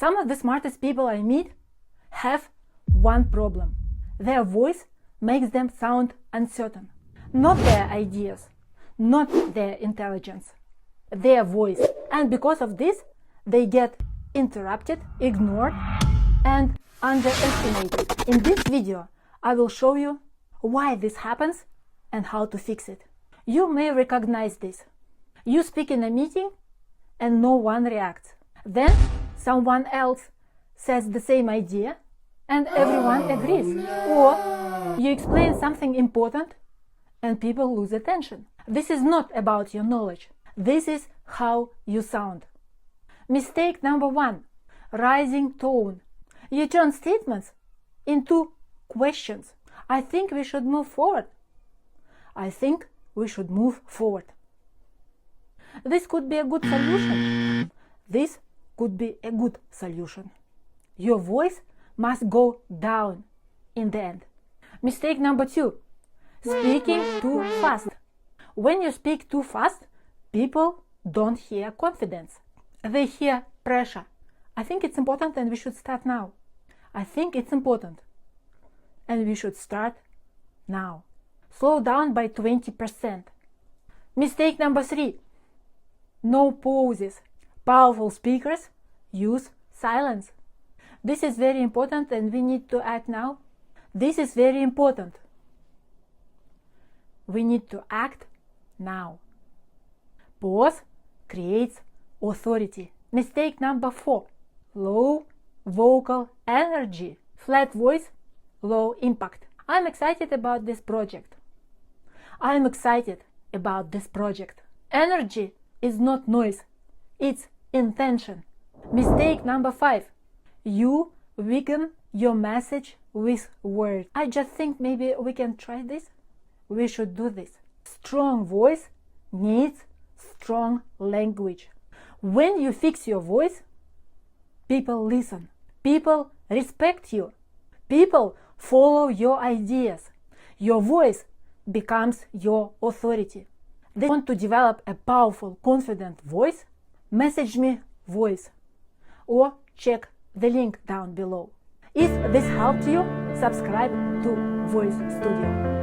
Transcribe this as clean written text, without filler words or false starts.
Some of the smartest people I meet have one problem. Their voice makes them sound uncertain. Not their ideas, not their intelligence, their voice. And because of this, they get interrupted, ignored, and underestimated. In this video, I will show you why this happens and how to fix it. You may recognize this. You speak in a meeting and no one reacts. Then someone else says the same idea and everyone agrees. Or you explain something important and people lose attention. This is not about your knowledge. This is how you sound. Mistake number 1, rising tone. You turn statements into questions. I think we should move forward. I think we should move forward. This could be a good solution. This could be a good solution. Your voice must go down in the end. Mistake number 2, speaking too fast. When you speak too fast, people don't hear confidence. They hear pressure. I think it's important and we should start now. I think it's important and we should start now. Slow down by 20%. Mistake number 3, no pauses. Powerful speakers use silence. This is very important and we need to act now. This is very important. We need to act now. Pause creates authority. Mistake number 4, low vocal energy. Flat voice, low impact. I'm excited about this project. I'm excited about this project. Energy is not noise, it's intention. Mistake number 5, you weaken your message with words. I just think maybe we can try this. We should do this. Strong voice needs strong language. When you fix your voice, people listen. People respect you. People follow your ideas. Your voice becomes your authority. They want to develop a powerful, confident voice? Message me voice or check the link down below. If this helped you, subscribe to Voice Studio.